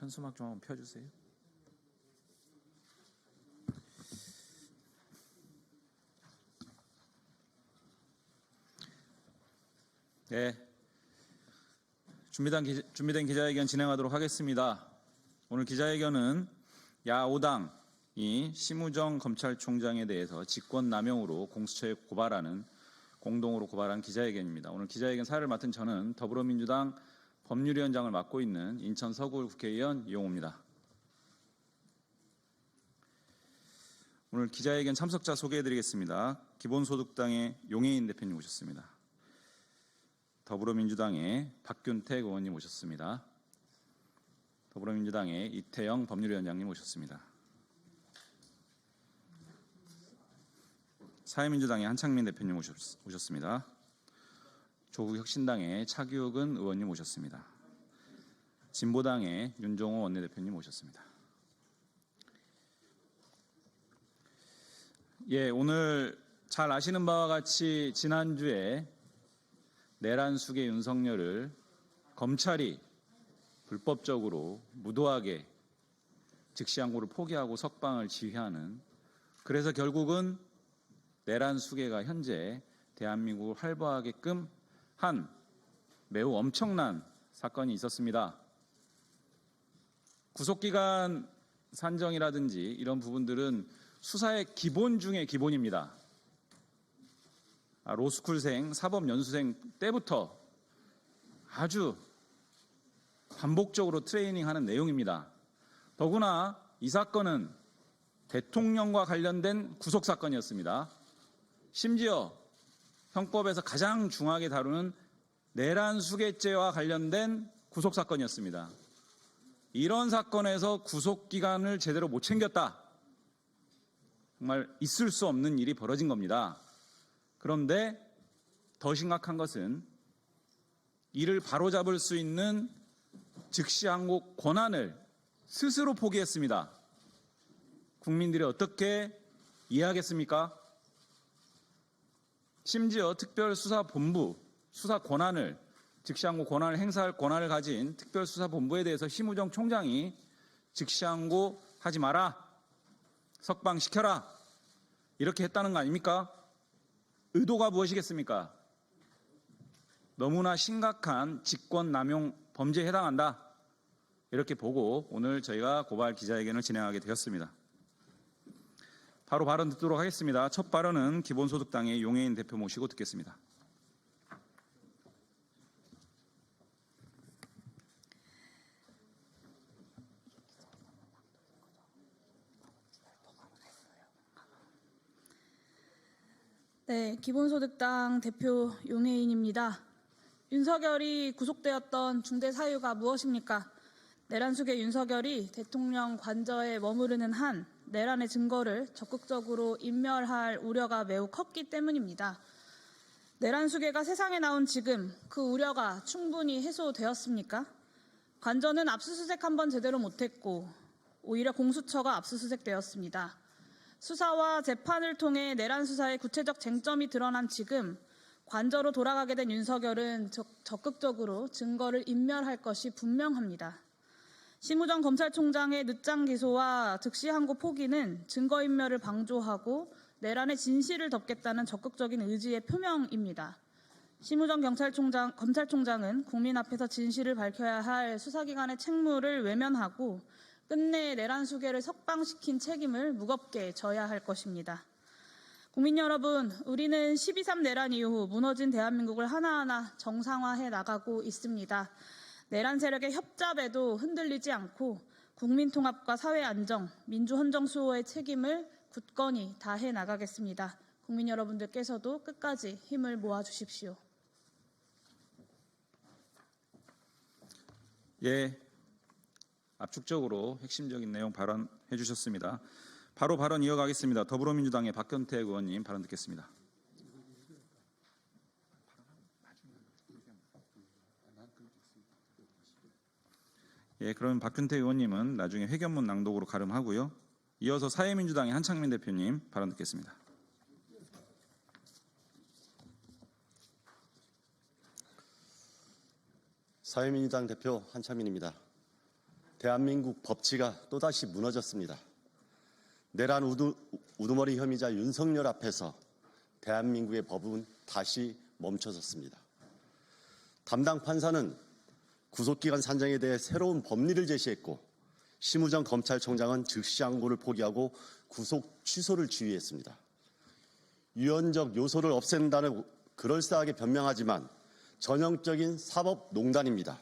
현수막 좀 한번 펴주세요. 네, 준비된 기자회견 진행하도록 하겠습니다. 오늘 기자회견은 야5당이 심우정 검찰총장에 대해서 직권남용으로 공수처에 공동으로 고발한 기자회견입니다. 오늘 기자회견 사회를 맡은 저는 더불어민주당 법률위원장을 맡고 있는 인천 서구울 국회의원 이용호입니다. 오늘 기자회견 참석자 소개해드리겠습니다. 기본소득당의 용해인 대표님 오셨습니다. 더불어민주당의 박균택 의원님 오셨습니다. 더불어민주당의 이태영 법률위원장님 오셨습니다. 사회민주당의 한창민 대표님 오셨습니다. 조국혁신당의 차기욱은 의원님 오셨습니다. 진보당의 윤종호 원내대표님 오셨습니다. 오늘 잘 아시는 바와 같이 지난주에 내란숙의 윤석열을 검찰이 불법적으로 무도하게 즉시항고를 포기하고 석방을 지휘하는, 그래서 결국은 내란숙애가 현재 대한민국을 활보하게끔 한 매우 엄청난 사건이 있었습니다. 구속기간 산정이라든지 이런 부분들은 수사의 기본 중의 기본입니다. 로스쿨생, 사법연수생 때부터 아주 반복적으로 트레이닝하는 내용입니다. 더구나 이 사건은 대통령과 관련된 구속사건이었습니다. 심지어 형법에서 가장 중하게 다루는 내란수괴죄와 관련된 구속사건이었습니다. 이런 사건에서 구속기간을 제대로 못 챙겼다. 정말 있을 수 없는 일이 벌어진 겁니다. 그런데 더 심각한 것은 이를 바로잡을 수 있는 즉시항고 권한을 스스로 포기했습니다. 국민들이 어떻게 이해하겠습니까? 심지어 특별수사본부 수사 권한을, 즉시항고 권한을 행사할 권한을 가진 특별수사본부에 대해서 심우정 총장이 즉시항고 하지 마라, 석방시켜라, 이렇게 했다는 거 아닙니까? 의도가 무엇이겠습니까? 너무나 심각한 직권남용 범죄에 해당한다, 이렇게 보고 오늘 저희가 고발 기자회견을 진행하게 되었습니다. 바로 발언 듣도록 하겠습니다. 첫 발언은 기본소득당의 용해인 대표 모시고 듣겠습니다. 네, 기본소득당 대표 용해인입니다. 윤석열이 구속되었던 중대 사유가 무엇입니까? 내란숙의 윤석열이 대통령 관저에 머무르는 한 내란의 증거를 적극적으로 인멸할 우려가 매우 컸기 때문입니다. 내란숙애가 세상에 나온 지금 그 우려가 충분히 해소되었습니까? 관저는 압수수색 한번 제대로 못했고 오히려 공수처가 압수수색되었습니다. 수사와 재판을 통해 내란 수사의 구체적 쟁점이 드러난 지금 관저로 돌아가게 된 윤석열은 적극적으로 증거를 인멸할 것이 분명합니다. 심우정 검찰총장의 늦장 기소와 즉시항고 포기는 증거인멸을 방조하고 내란의 진실을 덮겠다는 적극적인 의지의 표명입니다. 심우정 검찰총장은 국민 앞에서 진실을 밝혀야 할 수사기관의 책무를 외면하고 끝내 내란수괴를 석방시킨 책임을 무겁게 져야 할 것입니다. 국민 여러분, 우리는 12.3 내란 이후 무너진 대한민국을 하나하나 정상화해 나가고 있습니다. 내란 세력의 협잡에도 흔들리지 않고 국민 통합과 사회 안정, 민주 헌정 수호의 책임을 굳건히 다해 나가겠습니다. 국민 여러분들께서도 끝까지 힘을 모아 주십시오. 압축적으로 핵심적인 내용 발언해 주셨습니다. 바로 발언 이어가겠습니다. 더불어민주당의 박균택 의원님 발언 듣겠습니다. 그러면 박균택 의원님은 나중에 회견문 낭독으로 가름하고요. 이어서 사회민주당의 한창민 대표님 발언 듣겠습니다. 사회민주당 대표 한창민입니다. 대한민국 법치가 또다시 무너졌습니다. 내란 우두머리 혐의자 윤석열 앞에서 대한민국의 법은 다시 멈춰섰습니다. 담당 판사는 구속기간 산정에 대해 새로운 법리를 제시했고 심우정 검찰총장은 즉시 항고를 포기하고 구속 취소를 지휘했습니다. 유연적 요소를 없앤다는 그럴싸하게 변명하지만 전형적인 사법농단입니다.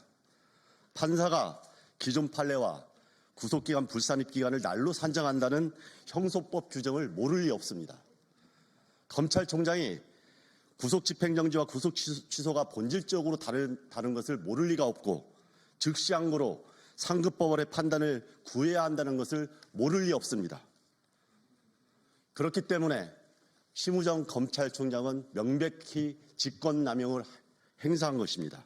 판사가 기존 판례와 구속기간 불산입 기간을 날로 산정한다는 형소법 규정을 모를 리 없습니다. 검찰총장이 구속 집행정지와 구속 취소가 본질적으로 다른 것을 모를 리가 없고 즉시 항고로 상급법원의 판단을 구해야 한다는 것을 모를 리 없습니다. 그렇기 때문에 심우정 검찰총장은 명백히 직권남용을 행사한 것입니다.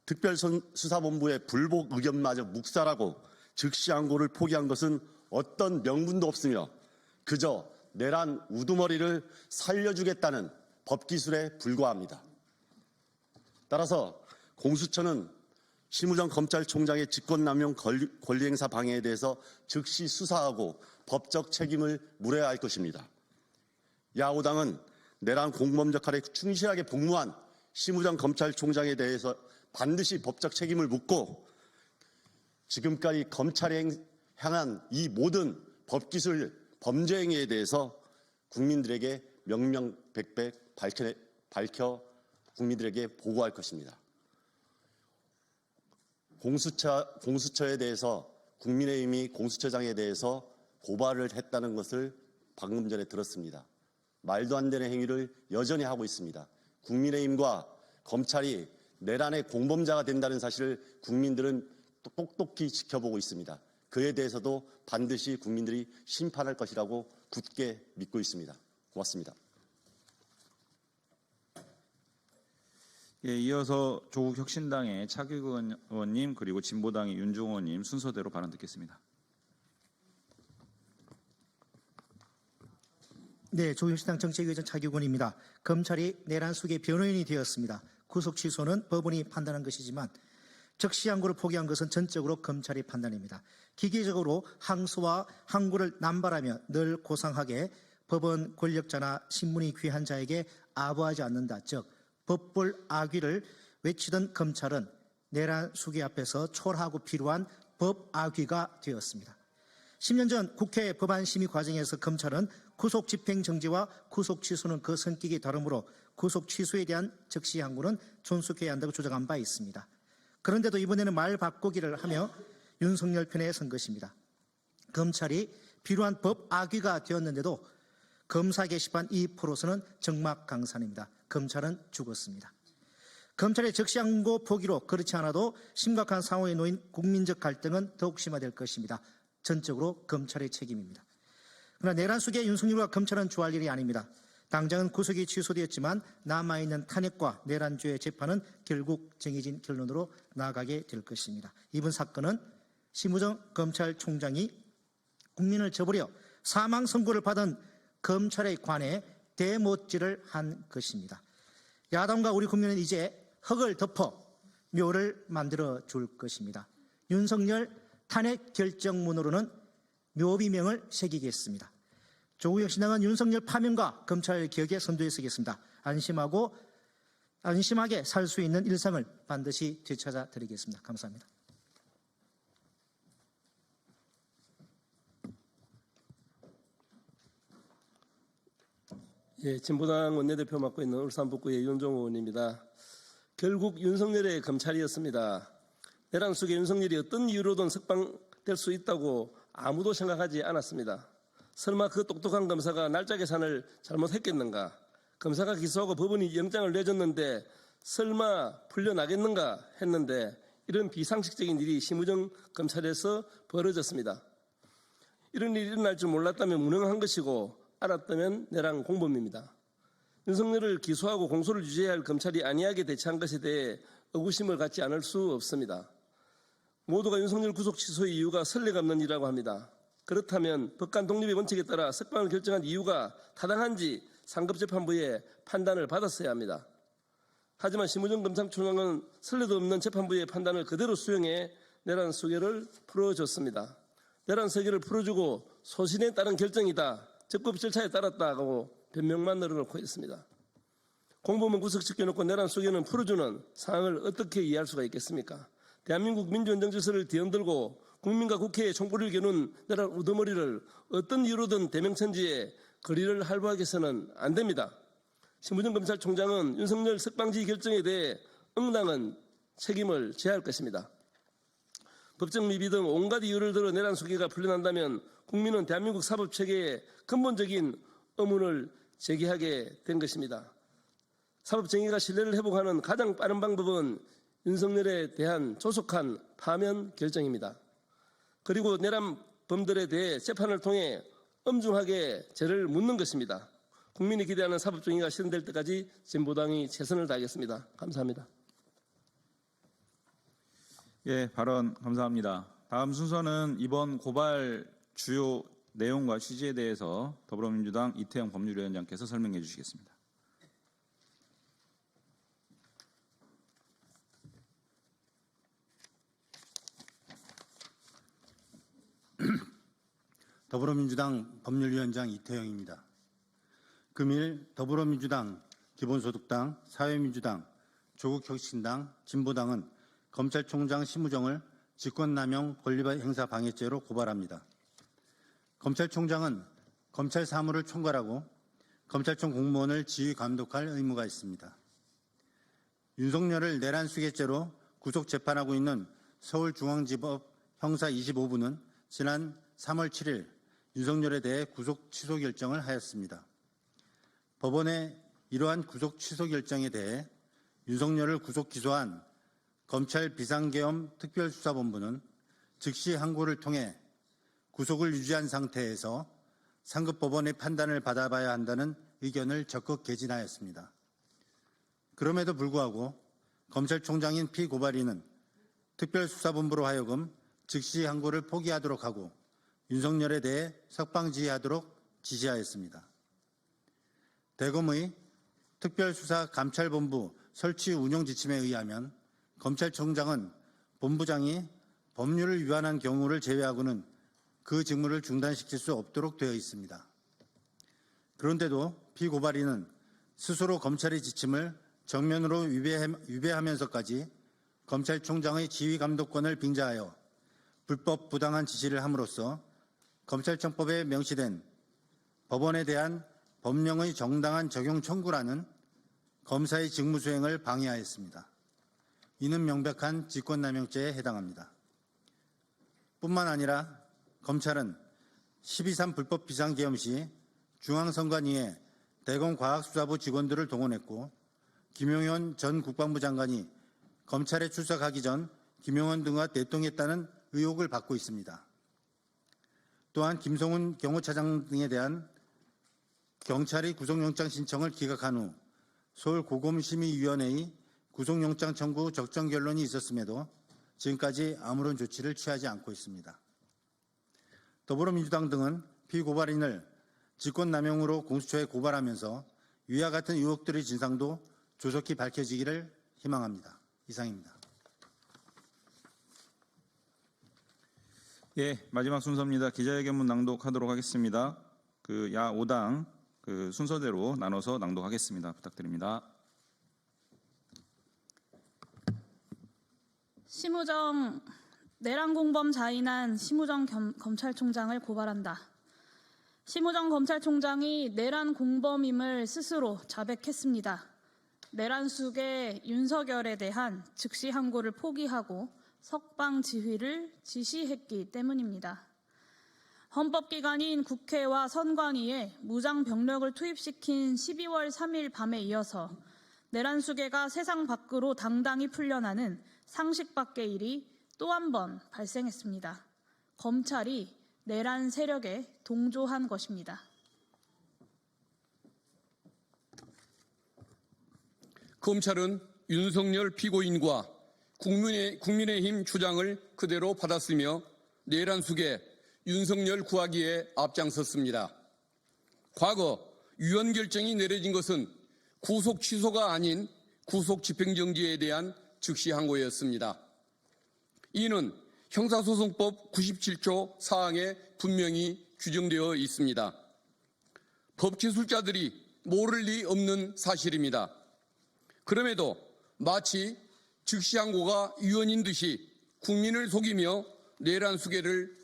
특별수사본부의 불복 의견마저 묵살하고 즉시 항고를 포기한 것은 어떤 명분도 없으며 그저 내란 우두머리를 살려주겠다는 법기술에 불과합니다. 따라서 공수처는 심우정 검찰총장의 직권남용 권리행사 방해에 대해서 즉시 수사하고 법적 책임을 물어야 할 것입니다. 야구당은 내란 공범 역할에 충실하게 복무한 심우정 검찰총장에 대해서 반드시 법적 책임을 묻고 지금까지 검찰에 향한 이 모든 법기술 범죄 행위에 대해서 국민들에게 명명백백 밝혀 국민들에게 보고할 것입니다. 공수처에 대해서 국민의힘이 공수처장에 대해서 고발을 했다는 것을 방금 전에 들었습니다. 말도 안 되는 행위를 여전히 하고 있습니다. 국민의힘과 검찰이 내란의 공범자가 된다는 사실을 국민들은 똑똑히 지켜보고 있습니다. 그에 대해서도 반드시 국민들이 심판할 것이라고 굳게 믿고 있습니다. 고맙습니다. 예, 이어서 조국 혁신당의 차기근 의원님 그리고 진보당의 윤종호 의원님 순서대로 발언 듣겠습니다. 네, 조국혁신당 정책위의장 차기근입니다. 검찰이 내란 수의 변호인이 되었습니다. 구속 취소는 법원이 판단한 것이지만 즉시 항고를 포기한 것은 전적으로 검찰의 판단입니다. 기계적으로 항소와 항고를 남발하며 늘 고상하게 법원 권력자나 신문이 귀한 자에게 아부하지 않는다. 즉 법볼 악귀를 외치던 검찰은 내란 수계 앞에서 초라하고 필요한 법 악귀가 되었습니다. 10년 전 국회 법안 심의 과정에서 검찰은 구속 집행 정지와 구속 취소는 그 성격이 다르므로 구속 취소에 대한 즉시 항고는 존속해야 한다고 주장한 바 있습니다. 그런데도 이번에는 말 바꾸기를 하며 윤석열 편에 선 것입니다. 검찰이 필요한 법 악귀가 되었는데도 검사 게시판 2%는 적막강산입니다. 검찰은 죽었습니다. 검찰의 즉시 항고 포기로 그렇지 않아도 심각한 상황에 놓인 국민적 갈등은 더욱 심화될 것입니다. 전적으로 검찰의 책임입니다. 그러나 내란 속에 윤석열과 검찰은 좋아할 일이 아닙니다. 당장은 구속이 취소되었지만 남아있는 탄핵과 내란죄의 재판은 결국 정해진 결론으로 나아가게 될 것입니다. 이번 사건은 심우정 검찰총장이 국민을 저버려 사망 선고를 받은 검찰에 관해 대못질을 한 것입니다. 야당과 우리 국민은 이제 흙을 덮어 묘를 만들어 줄 것입니다. 윤석열 탄핵 결정문으로는 묘비명을 새기겠습니다. 조국혁신당은 윤석열 파면과 검찰 개혁의 선두에 서겠습니다. 안심하게 살 수 있는 일상을 반드시 되찾아 드리겠습니다. 감사합니다. 예, 진보당 원내대표 맡고 있는 울산 북구의 윤종호 의원입니다. 결국 윤석열의 검찰이었습니다. 내란 속에 윤석열이 어떤 이유로든 석방될 수 있다고 아무도 생각하지 않았습니다. 설마 그 똑똑한 검사가 날짜 계산을 잘못했겠는가? 검사가 기소하고 법원이 영장을 내줬는데 설마 풀려나겠는가 했는데 이런 비상식적인 일이 심우정 검찰에서 벌어졌습니다. 이런 일이 일어날 줄 몰랐다면 무능한 것이고 알았다면 내란 공범입니다. 윤석열을 기소하고 공소를 유지해야 할 검찰이 안이하게 대처한 것에 대해 의구심을 갖지 않을 수 없습니다. 모두가 윤석열 구속 취소의 이유가 선례가 없는 일이라고 합니다. 그렇다면 법관 독립의 원칙에 따라 석방을 결정한 이유가 타당한지 상급재판부의 판단을 받았어야 합니다. 하지만 심우정 검찰총장은 선례도 없는 재판부의 판단을 그대로 수용해 내란 수계를 풀어줬습니다. 내란 수계를 풀어주고 소신에 따른 결정이다, 적법 절차에 따랐다고 변명만 늘어놓고 있습니다. 공범은 구속시켜놓고 내란 수계는 풀어주는 상황을 어떻게 이해할 수가 있겠습니까? 대한민국 민주헌정 질서를 뒤흔들고 국민과 국회에 총불을 겨눈 내란 우두머리를 어떤 이유로든 대명천지에 거리를 할부하게 해서는 안 됩니다. 심우정 검찰총장은 윤석열 석방지 결정에 대해 응당한 책임을 져야 할 것입니다. 법적 미비 등 온갖 이유를 들어 내란 수계가 풀려난다면 국민은 대한민국 사법체계에 근본적인 의문을 제기하게 된 것입니다. 사법정의가 신뢰를 회복하는 가장 빠른 방법은 윤석열에 대한 조속한 파면 결정입니다. 그리고 내란범들에 대해 재판을 통해 엄중하게 죄를 묻는 것입니다. 국민이 기대하는 사법정의가 실현될 때까지 진보당이 최선을 다하겠습니다. 감사합니다. 예, 발언 감사합니다. 다음 순서는 이번 고발 주요 내용과 취지에 대해서 더불어민주당 이태영 법률위원장께서 설명해 주시겠습니다. 더불어민주당 법률위원장 이태영입니다. 금일 더불어민주당, 기본소득당, 사회민주당, 조국혁신당, 진보당은 검찰총장 심우정을 직권남용 권리행사 방해죄로 고발합니다. 검찰총장은 검찰 사무를 총괄하고 검찰청 공무원을 지휘 감독할 의무가 있습니다. 윤석열을 내란 수괴죄로 구속 재판하고 있는 서울중앙지법 형사 25부는 지난 3월 7일 윤석열에 대해 구속 취소 결정을 하였습니다. 법원의 이러한 구속 취소 결정에 대해 윤석열을 구속 기소한 검찰 비상계엄 특별수사본부는 즉시 항고를 통해 구속을 유지한 상태에서 상급 법원의 판단을 받아봐야 한다는 의견을 적극 개진하였습니다. 그럼에도 불구하고 검찰총장인 피고발인은 특별수사본부로 하여금 즉시 항고를 포기하도록 하고 윤석열에 대해 석방지휘하도록 지시하였습니다. 대검의 특별수사감찰본부 설치 운영 지침에 의하면 검찰총장은 본부장이 법률을 위반한 경우를 제외하고는 그 직무를 중단시킬 수 없도록 되어 있습니다. 그런데도 피고발인은 스스로 검찰의 지침을 정면으로 위배하면서까지 검찰총장의 지휘감독권을 빙자하여 불법 부당한 지시를 함으로써 검찰청법에 명시된 법원에 대한 법령의 정당한 적용 청구라는 검사의 직무 수행을 방해하였습니다. 이는 명백한 직권남용죄에 해당합니다. 뿐만 아니라 검찰은 12.3 불법 비상계엄 시 중앙선관위에 대검과학수사부 직원들을 동원했고 김용현 전 국방부 장관이 검찰에 출석하기 전 김용현 등과 대통했다는 의혹을 받고 있습니다. 또한 김성훈 경호차장 등에 대한 경찰이 구속영장 신청을 기각한 후 서울고검심의위원회의 구속영장 청구 적정 결론이 있었음에도 지금까지 아무런 조치를 취하지 않고 있습니다. 더불어민주당 등은 피고발인을 직권남용으로 공수처에 고발하면서 위와 같은 의혹들의 진상도 조속히 밝혀지기를 희망합니다. 이상입니다. 예, 마지막 순서입니다. 기자회견문 낭독하도록 하겠습니다. 야 5당 순서대로 나눠서 낭독하겠습니다. 부탁드립니다. 심우정 내란 공범 자인한 심우정 검찰총장을 고발한다. 심우정 검찰총장이 내란 공범임을 스스로 자백했습니다. 내란 수괴 윤석열에 대한 즉시 항고를 포기하고 석방 지휘를 지시했기 때문입니다. 헌법기관인 국회와 선관위에 무장 병력을 투입시킨 12월 3일 밤에 이어서 내란 수괴가 세상 밖으로 당당히 풀려나는 상식 밖의 일이 또 한 번 발생했습니다. 검찰이 내란 세력에 동조한 것입니다. 검찰은 윤석열 피고인과 국민의힘 주장을 그대로 받았으며 내란 수괴 윤석열 구하기에 앞장섰습니다. 과거 유언 결정이 내려진 것은 구속 취소가 아닌 구속 집행정지에 대한 즉시 항고였습니다. 이는 형사소송법 97조 사항에 분명히 규정되어 있습니다. 법기술자들이 모를 리 없는 사실입니다. 그럼에도 마치 즉시항고가 유언인 듯이 국민을 속이며 내란 수개를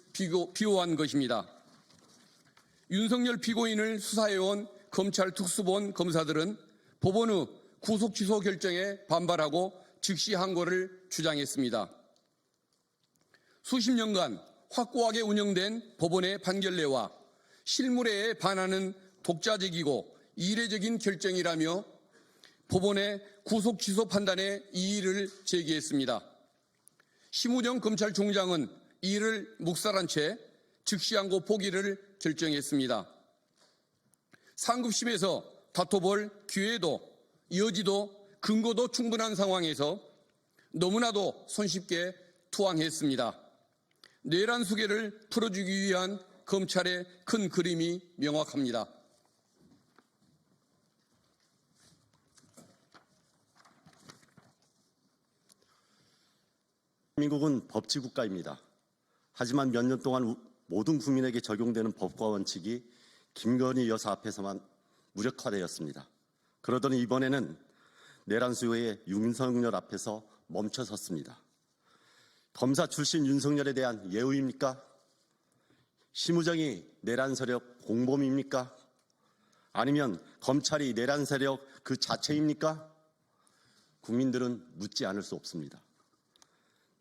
비호한 것입니다. 윤석열 피고인을 수사해온 검찰 특수본 검사들은 법원의 구속 취소 결정에 반발하고 즉시항고를 주장했습니다. 수십 년간 확고하게 운영된 법원의 판결례와 실무례에 반하는 독자적이고 이례적인 결정이라며 법원의 구속 취소 판단에 이의를 제기했습니다. 심우정 검찰총장은 이를 묵살한 채 즉시항고 포기를 결정했습니다. 상급심에서 다퉈볼 기회도 여지도 근거도 충분한 상황에서 너무나도 손쉽게 투항했습니다. 내란 수개를 풀어주기 위한 검찰의 큰 그림이 명확합니다. 대한민국은 법치국가입니다. 하지만 몇 년 동안 모든 국민에게 적용되는 법과 원칙이 김건희 여사 앞에서만 무력화되었습니다. 그러더니 이번에는 내란 수요의 윤석열 앞에서 멈춰섰습니다. 검사 출신 윤석열에 대한 예우입니까? 심우정이 내란 세력 공범입니까? 아니면 검찰이 내란 세력 그 자체입니까? 국민들은 묻지 않을 수 없습니다.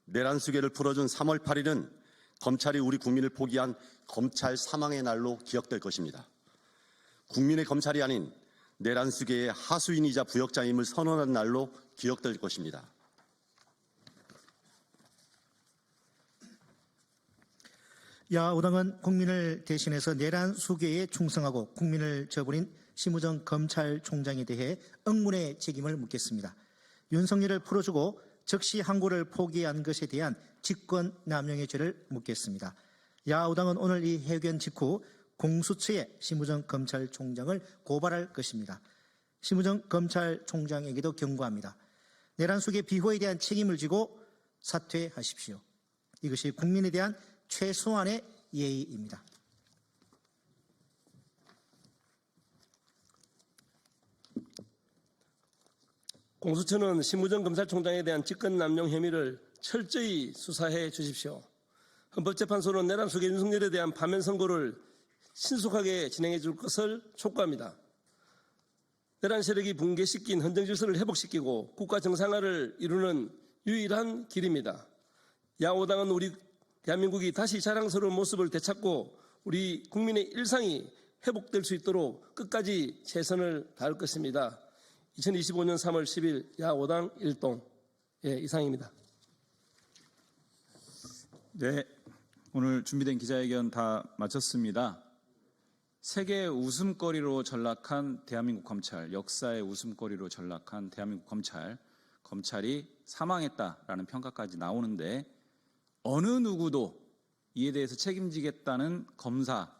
내란 수개를 풀어준 3월 8일은 검찰이 우리 국민을 포기한 검찰 사망의 날로 기억될 것입니다. 국민의 검찰이 아닌 내란 수개의 하수인이자 부역자임을 선언한 날로 기억될 것입니다. 야오당은 국민을 대신해서 내란 수개에 충성하고 국민을 저버린 심우정 검찰총장에 대해 응문의 책임을 묻겠습니다. 윤석열을 풀어주고 즉시 항고를 포기한 것에 대한 직권남용의 죄를 묻겠습니다. 야오당은 오늘 이 해견 직후 공수처에 심우정 검찰총장을 고발할 것입니다. 심우정 검찰총장에게도 경고합니다. 내란 수개 비호에 대한 책임을 지고 사퇴하십시오. 이것이 국민에 대한 최소한의 예의입니다. 공수처는 심우정 검찰총장에 대한 직권남용 혐의를 철저히 수사해 주십시오. 헌법재판소는 내란 수개 윤석열에 대한 파면 선고를 신속하게 진행해 줄 것을 촉구합니다. 내란 세력이 붕괴시킨 헌정 질서를 회복시키고 국가 정상화를 이루는 유일한 길입니다. 야오당은 우리 대한민국이 다시 자랑스러운 모습을 되찾고 우리 국민의 일상이 회복될 수 있도록 끝까지 최선을 다할 것입니다. 2025년 3월 10일 야오당 일동 이상입니다. 네, 오늘 준비된 기자회견 다 마쳤습니다. 세계의 웃음거리로 전락한 대한민국 검찰, 역사의 웃음거리로 전락한 대한민국 검찰이 사망했다라는 평가까지 나오는데 어느 누구도 이에 대해서 책임지겠다는 검사,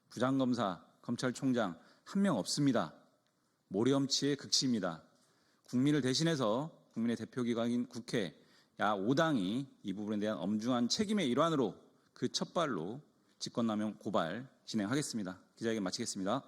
부장검사, 검찰총장 한 명 없습니다. 모렴치의 극치입니다. 국민을 대신해서 국민의 대표기관인 국회, 야5당이 이 부분에 대한 엄중한 책임의 일환으로 그 첫발로 직권남용 고발 진행하겠습니다. 기자회견 마치겠습니다.